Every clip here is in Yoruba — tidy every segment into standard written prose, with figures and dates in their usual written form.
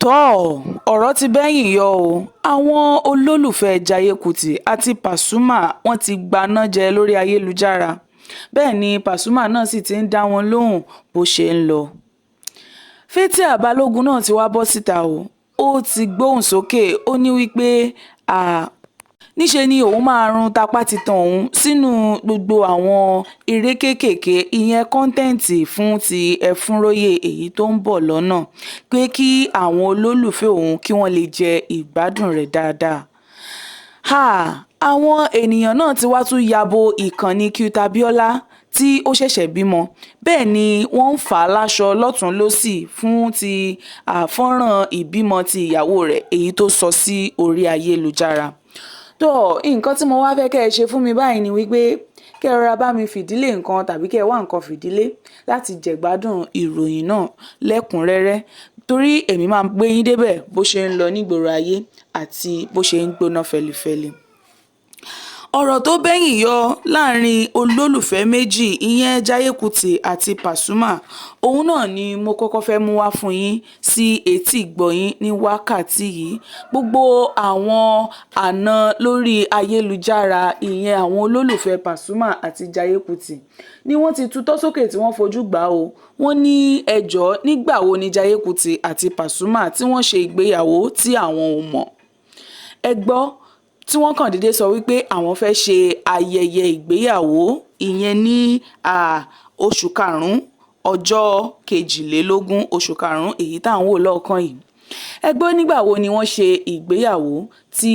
ọ̀rọ̀ ti bẹ́yìn yọ o àwọn olólùfẹ́ Jayé Kùtì àti Pasuma wọ́n ti gbaná jẹ lórí ayélujára bẹ́ẹ̀ ni Pasuma náà sì ti ń dá wọn lóhùn bó ṣe ń lọ. Fathia Balogun náà ti wá bọ́ síta ó ti gbóhùn sókè ó ní wípé níṣe ni òun máa run tapá titan òun sínú gbogbo àwọn eré kéékèèké ìyẹn kọ́ńtẹ́ǹtì fún ti Ẹfúnróyè èyí tó ń bọ̀ lọ́nà pé kí àwọn olólùfẹ́ òun kí wọ́n lè jẹ ìgbádùn rẹ̀ dáadáa. Àwọn ènìyàn náà ti wá tún yabo ìkànnì Cute Abiola tí ó ṣẹ̀ṣẹ̀ bímọ bẹ́ẹ̀ ni wọ́n ń fà á láṣọ lọ́tún lọ́sì fún ti àfọ́nrán ìbímọ ti ìyàwó rẹ̀ èyí tó sọ sí orí ayélujára. Nǹkan tí mo wá fẹ́ kẹ́ ẹ ṣe fún mi báyìí ni wípé kẹ́ ẹ rọra bá mi fìdílé nǹkan tàbí kẹ́ ẹ wá nǹkan fìdílé láti jẹ̀gbádùn ìròyìn náà lẹ́kùnrẹ́rẹ́ torí èmi máa ń gbé yín débẹ̀ bó ṣe ń lọ nígboro ayé àti bó ṣe ń gbóná fẹlifẹli. Ọ̀rọ̀ tó bẹ́yìn yọ láàrin olólùfẹ́ méjì ìyẹn Jayé Kùtì àti Pasuma òun náà ni mo kọ́kọ́ fẹ́ mú wá fún yín sí etí ìgbọ̀yín ní wákàtí yìí. Gbogbo àwọn àna lórí ayélujára ìyẹn àwọn olólùfẹ́ Pasuma àti Jayé Kùtì ni wọ́n ti tutọ́ sókè tí wọ́n fojú gbà o. Wọ́n ní ẹjọ́ nígbà wo ni Jayé Kùtì àti Pasuma tí wọ́n ṣe ìgbéyàwó tí àwọn ò mọ̀. Ẹ gbọ́ tí wọ́n kàn déédéé sọ wípé àwọn fẹ́ ṣe ayẹyẹ ìgbéyàwó ìyẹn ní oṣù karùn-ún ọjọ́ 22 oṣù karùn-ún èyí táwọn wò lọ́ọ̀kan yìí. Ẹ gbọ́ nígbà wo ni wọ́n ṣe ìgbéyàwó tí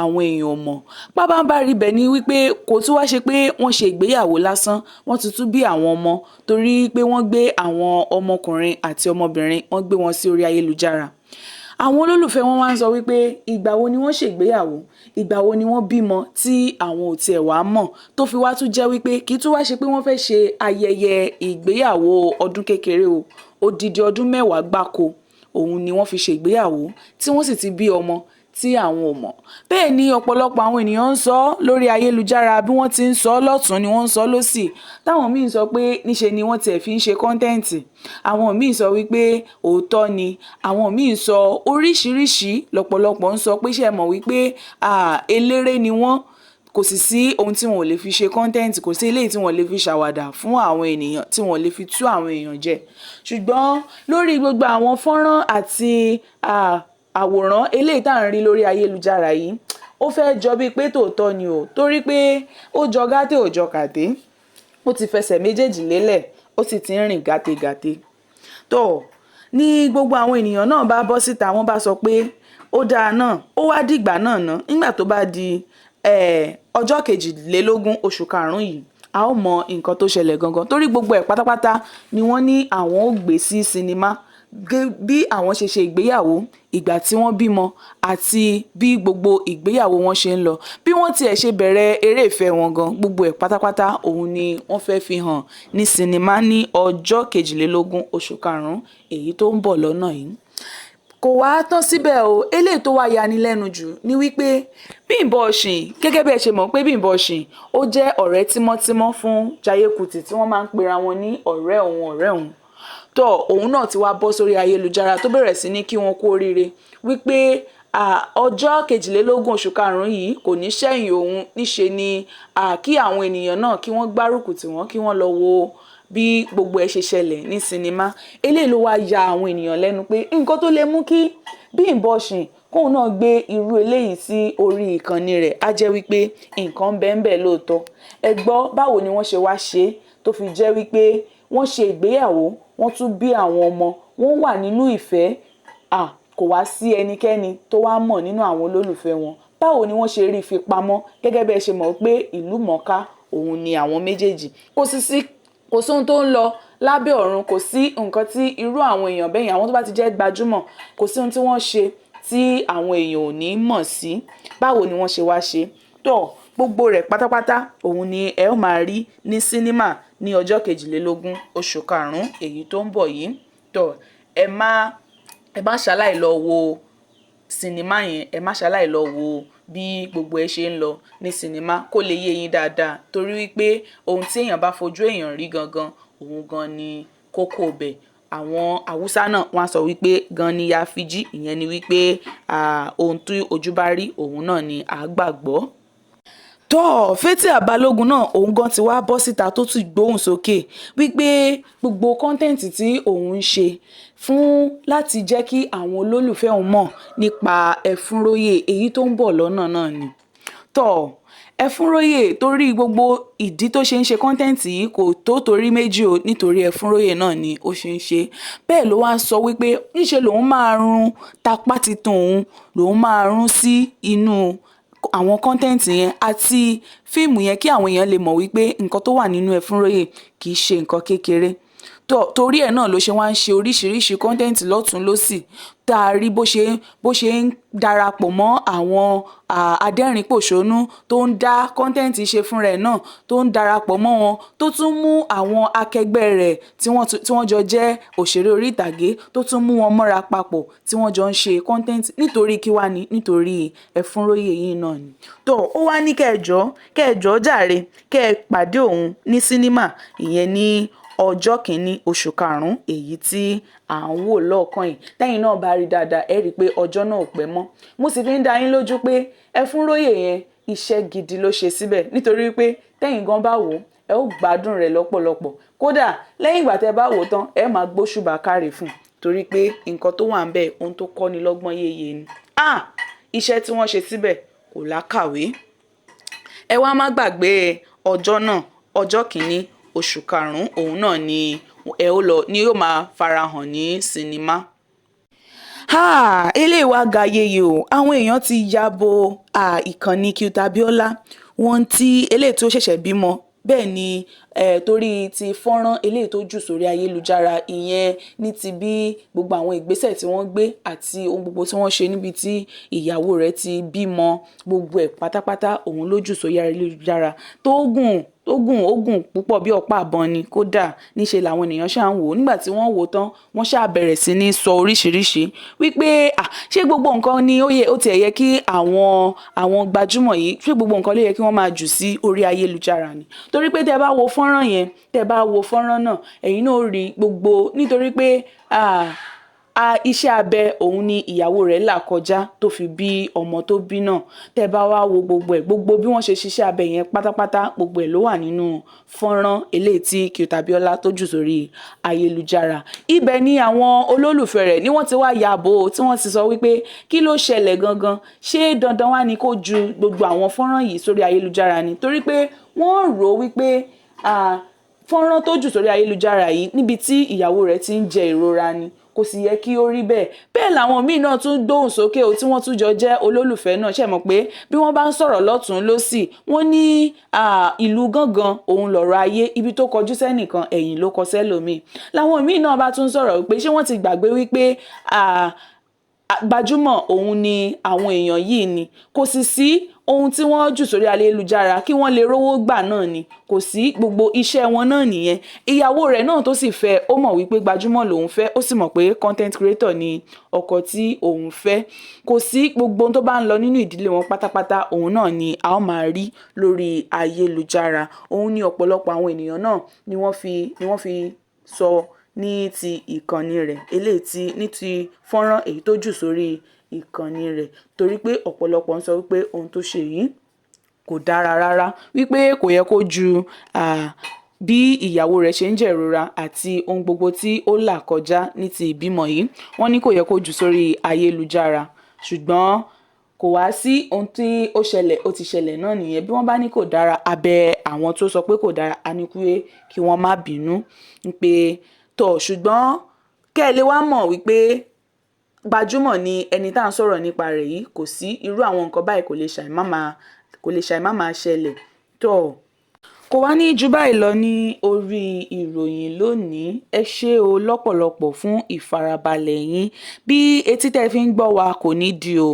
àwọn èèyàn mọ̀. Pábánbárí bẹ̀ ni wípé kò tún wá ṣe pé wọ́n ṣe ìgbéyàwó lásán wọ́n ti tún bí àwọn ọmọ torí pé wọ́n gbé àwọn ọmọkùnrin àti ọmọbìnrin wọ́n gbé wọn sí orí ayélujára. Àwọn olólùfẹ́ wọn wá ń sọ wípé ìgbà wo ni wọ́n ṣègbéyàwó ìgbà wo ni wọ́n bímọ tí àwọn ò tiẹ̀ wá mọ̀ tó fi wá tún jẹ́ wípé kì í tún wá ṣe pé wọ́n fẹ́ ṣe ayẹyẹ ìgbéyàwó ọdún kékeré odidi ọdún 10 gbáko òun ni wọ́n fi ṣègbéyàwó tí wọ́n sì ti bí ọmọ tí àwọn ò mọ̀. Bẹ́ẹ̀ ni ọ̀pọ̀lọpọ̀ àwọn ènìyàn ń sọ lórí ayélujára bí wọ́n ti ń sọ lọ́tún ni wọ́n ń sọ lósì táwọn míì sọ pé níṣe ni wọ́n tiẹ̀ fi ń ṣe kọ́ńtẹ́ǹtì àwọn míì sọ wípé òótọ́ ni àwọn míì sọ oríṣiríṣi lọ́pọ̀lọpọ̀ ń sọ pé ṣe mọ̀ wípé eléré ni wọ́n kò sì sí ohun tí wọn ò lè fi ṣe kọ́ńtẹ́ǹtì kò sí eléyìí tí wọn lè fi ṣàwàdà fún àwọn ènìyàn tí wọn lè fi tú àwọn èèyàn jẹ. Ṣùgbọ́n lórí gbogbo àwọn fọ́nrán àti àwòrán eléyìí tá à ń rí lórí ayélujára yìí ó fẹ́ jọ bíi pé tòótọ́ ni o torí pé ó jọ gàtè ó jọ kàtè ó ti fẹsẹ̀ méjèèjì lélẹ̀ ó sì ti ń rìn gàtègàtè. Ní gbogbo àwọn ènìyàn náà bá bọ́ síta wọ́n bá sọ pé ó dáa náà ó wá dìgbà náà nígbà tó bá di ọjọ́ 22 oṣù karùn-ún yìí a ó mọ nǹkan tó ṣẹlẹ̀ gangan torí gbogbo ẹ̀ pátápátá ni wọ́n ní àwọn ó gbé sí sinimá bí àwọn ṣe ṣe ìgbéyàwó ìgbà tí wọ́n bímọ àti bí gbogbo ìgbéyàwó wọn ṣe ń lọ bí wọ́n tiẹ̀ ṣe bẹ̀rẹ̀ eré ìfẹ́ wọn gan gbogbo ẹ̀ pátápátá òun ni wọ́n fẹ́ fi hàn ní sinimá ní ọjọ́ 22 oṣù karùn-ún èyí tó ń bọ̀ lọ́nà yìí. Kò wá tán síbẹ̀ o eléyìí tó wá yani lẹ́nu jù ni wípé Bímbọ́ Ọ̀ṣìn gẹ́gẹ́ bí ẹ ṣe mọ̀ pé Bímbọ́ Ọ̀ṣìn ó jẹ́ ọ̀rẹ́ tímọ́tímọ́ fún Jayé Kùtì tí wọ́n máa ń pera wọn ní ọ̀rẹ́ òun òun náà ti wá bọ́ sórí ayélujára tó bẹ̀rẹ̀ sí ní kí wọn kú oríire wípé ọjọ́ 22 oṣù karùn-ún yìí kò ní ṣẹ̀yìn òun níṣe ni kí àwọn ènìyàn náà kí wọ́n gbárùkù tì wọ́n kí wọ́n lọ wo bí gbogbo ẹ̀ ṣe ṣẹlẹ̀ ní sinimá. Eléyìí ló wá ya àwọn ènìyàn lẹ́nu pé nǹkan tó lè mú kí Bímbọ́ Ọ̀ṣìn kóun náà gbé irú eléyìí sí orí ìkànnì rẹ̀ á jẹ́ wípé nǹkan bẹ́ẹ̀ lóòótọ́. Ẹ gbọ́ báwo ni wọ́n ṣe wá ṣe tó fi jẹ́ wípé wọ́n ṣe ìgbéyàwó wọ́n tún bí àwọn ọmọ wọ́n wà nínú ìfẹ́ kò wá sí ẹnikẹ́ni tó wá mọ̀ nínú àwọn olólùfẹ́ wọn. Báwo ni wọ́n ṣe rí fi pamọ́ gẹ́gẹ́ bí ẹ ṣe mọ̀ pé ìlú mọ̀ọ́ká òun ni àwọn méjèèjì kò sóhun tó ń lọ lábẹ́ ọ̀run kò sí nǹkan tí irú àwọn èèyàn bẹ́yìn àwọn tó bá ti jẹ́ gbajúmọ̀ kò sí ohun tí wọ́n ṣe tí àwọn èèyàn ò ní mọ̀ sí. Báwo ni wọ́n ṣe wá ṣe gbogbo rẹ̀ pátápátá òun ni ẹ ó máa rí ní sinimá ní ọjọ́ 22 oṣù karùn-ún èyí tó ń bọ̀ yìí. Ẹ má ṣaláì lọ wo sinimá yẹn ẹ má ṣaláì lọ wo bí gbogbo ẹ ṣe ń lọ ní sinimá kó lè yé yín dáadáa torí wípé ohun tí èèyàn bá fojú èèyàn rí gangan òun gan ni kókó bẹ̀ àwọn Haúsá náà wọ́n á sọ wípé gan ni ya fiji, ìyẹn ni wípé ohun tí ojú bá rí òun náà ni à gbàgbọ́. Tọ́ Fathia Balogun náà òun gan ti wá bọ́ síta tó tún gbóhùn sókè wípé gbogbo kọ́ńtẹ́ǹtì tí òun ń ṣe fún láti jẹ́ kí àwọn olólùfẹ́ òun mọ̀ nípa Ẹfúnróyè èyí tó ń bọ̀ lọ́nà náà ni. Tọ́ Ẹfúnróyè torí gbogbo ìdí tó ṣe ń ṣe kọ́ńtẹ́ǹtì yìí kò tó torí méjì o, nítorí Ẹfúnróyè náà ni ó ṣe ń ṣe. Bẹ́ẹ̀ ló wá sọ wípé níṣe lòun máa run tapá titan òun lòun máa run sí inú àwọn kọ́ńtẹ́ǹtì yẹn àti fíìmù yẹn kí àwọn èèyàn lè mọ̀ wípé nǹkan tó wà nínú Ẹfúnróyè kì í ṣe nǹkan kékeré. Torí ẹ̀ náà ló ṣe wá ń ṣe oríṣiríṣi kọ́ńtẹ́ǹtì lọ́tún lọ́sì tá a rí bó ṣe ń darapọ̀ mọ́ àwọn adẹ́rìn-pòṣónú tó ń dá kọ́ńtẹ́ǹtì ṣe fún rẹ̀ náà tó ń darapọ̀ mọ́ wọn tó tún mú àwọn akẹgbẹ́ rẹ̀ tí wọ́n jọ jẹ́ òṣèré orí ìtàgé tó tún mú wọn mọ́ra papọ̀ tí wọ́n jọ ń ṣe kọ́ńtẹ́ǹtì nítorí kí wá ní nítorí Ẹfúnróyè yìí náà ni. Tó ó wá ní kẹjọ jàre kẹ pàdé òun ní sínímà ìyẹn ní ọjọ́ kìíní oṣù karùn-ún èyí tí à ń wò lọ́ọ̀kan yìí. Tẹ́yìn náà bá rí dáadáa ẹ rí i pé ọjọ́ náà ò pẹ́ mọ́. Mo sì fi ń dá yín lójú pé Ẹfúnróyè yẹn iṣẹ́ gidi ló ṣe síbẹ̀ nítorí pé tẹ́yìn gan bá wò ẹ ó gbádùn rẹ̀ lọ́pọ̀lọpọ̀. Kódà lẹ́yìn ìgbà tẹ́ bá wò tán ẹ máa gbóṣùbà káre fún torí pé nǹkan tó wà ń bẹ̀ ohun tó kọ́ni lọ́gbọ́n yéye ni. Iṣẹ́ tí wọ́n ṣe síbẹ̀ kò lákàwé. Ẹ wá má gbàgbé ọjọ́ náà ọjọ́ kìíní oṣù karùn-ún òun náà ni yóò máa farahàn ní sinimá. Eléyìí wá ga yeye o, àwọn èèyàn ti ya bo ìkànnì Cute Abiola wọn tí eléyìí tó ṣẹ̀ṣẹ̀ bímọ bẹ́ẹ̀ ni torí ti fọ́nrán eléyìí tó jù sórí ayélujára ìyẹn ní ti bí gbogbo àwọn ìgbésẹ̀ tí wọ́n gbé àti ohun gbogbo tí wọ́n ṣe níbi tí ìyàwó rẹ̀ ti bímọ gbogbo ẹ̀ pátápátá òun ló jù sórí ayélujára tó gùn púpọ̀ bí ọ̀pá àbọn ni. Kódà níṣe làwọn ènìyàn ṣáà ń wò ó nígbà tí wọ́n wò ó tán wọ́n ṣáà bẹ̀rẹ̀ sí ní sọ oríṣiríṣi wípé ṣé gbogbo nǹkan ni ó tiẹ̀ yẹ kí àwọn gbajúmọ̀ yìí ṣé gbogbo nǹkan ló yẹ kí wọ́n máa jù sí orí ayélujára ni. Torí pé tẹ́ bá wo fọ́nrán náà ẹ̀yin náà rí gbogbo nítorí pé iṣẹ́ abẹ òun ni ìyàwó rẹ̀ là kọjá tó fi bí ọmọ tó bí náà. Tẹ́ bá wá wo gbogbo bí wọ́n ṣe ṣiṣẹ́ abẹ yẹn pátápátá gbogbo ẹ̀ ló wà nínú fọ́nrán eléyìí tí Cute Abiola tó jù sórí ayélujára. Ibẹ̀ ni àwọn olólùfẹ́ rẹ̀ ni wọ́n ti wá yàbò tí wọ́n ti sọ wípé kí ló ṣẹlẹ̀ gangan, ṣé dandan wá ni kó ju gbogbo àwọn fọ́nrán yìí sórí ayélujára ni. Torí pé wọ́n rò wípé fọ́nrán tó jù sórí ayélujára yìí níbi tí ìyàwó rẹ̀ ti ń jẹ ìrora ni kò sì yẹ kí ó rí bẹ́ẹ̀. Bẹ́ẹ̀ làwọn míì náà tún gbóhùn sókè o tí wọ́n tún jọ jẹ́ olólùfẹ́ náà ṣe mọ̀ pé bí wọ́n bá ń sọ̀rọ̀ lọ́tún lósì wọ́n ní ìlú gángan òun lọ̀rọ̀ ayé ibi tó kọjú sẹ́nìkan ẹ̀yìn ló kọ sẹ́lòmíì. Làwọn míì náà bá tún sọ̀rọ̀ wípé ṣé wọ́n ti gbàgbé wípé gbajúmọ̀ òun ni àwọn èèyàn yìí ni kò sì sí ohun tí wọ́n jù sórí ayélujára kí wọ́n lè rówó gbà náà ni kò sí gbogbo iṣẹ́ wọn náà nìyẹn. Ìyàwó rẹ̀ náà tó sì fẹ́ ó mọ̀ wípé gbajúmọ̀ lòun fẹ́ ó sì mọ̀ pé content creator ni ọkọ tí òun fẹ́. Kò sí gbogbo ohun tó bá ń lọ nínú ìdílé wọn pátápátá òun náà ni a ó máa rí lórí ayélujára. Òun ni ọ̀pọ̀lọpọ̀ àwọn ènìyàn náà ni wọ́n fi sọ ní ti ìkànnì rẹ̀ eléyìí tí ní ti fọ́nrán èyí tó jù sórí ìkànnì rẹ̀ torí pé ọ̀pọ̀lọpọ̀ ń sọ wípé ohun tó ṣe yìí kò dára rárá wípé kò yẹ kó ju bí ìyàwó rẹ̀ ṣe ń jẹ̀rora àti ohun gbogbo tí ó là kọjá ní ti ìbímọ yìí wọ́n ní kò yẹ kó jù sórí ayélujára ṣùgbọ́n kò wá sí ohun tí ó ṣẹlẹ̀ ó ti ṣẹlẹ̀ náà nìyẹn. Bí wọ́n bá ní kò dára abẹ àwọn tó sọ pé kò dára a ní kí wọ́n má bínú pé tọ̀ ṣùgbọ́n kẹ́ ẹ lè wá mọ̀ wípé gbajúmọ̀ ni ẹni tá à ń sọ̀rọ̀ nípa rẹ̀ yìí kò sí irú àwọn nǹkan báyìí kò lè ṣàìmá máa ṣẹlẹ̀. Tọ̀ kò wá ní ju báyìí lọ ní orí ìròyìn lónìí. Ẹ ṣé o lọ́pọ̀lọpọ̀ fún ìfarabalẹ̀ yín. Bí etí tẹ́ fi ń gbọ́ wa kò ní di o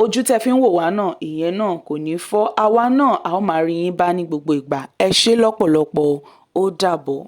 ojú tẹ́ fi ń wò wá náà ìyẹn náà kò ní fọ́. Àwa náà a ó máa rí yín bá ní gbogbo ìgbà. Ẹ ṣé lọ́pọ̀lọpọ̀ ó dàbọ̀.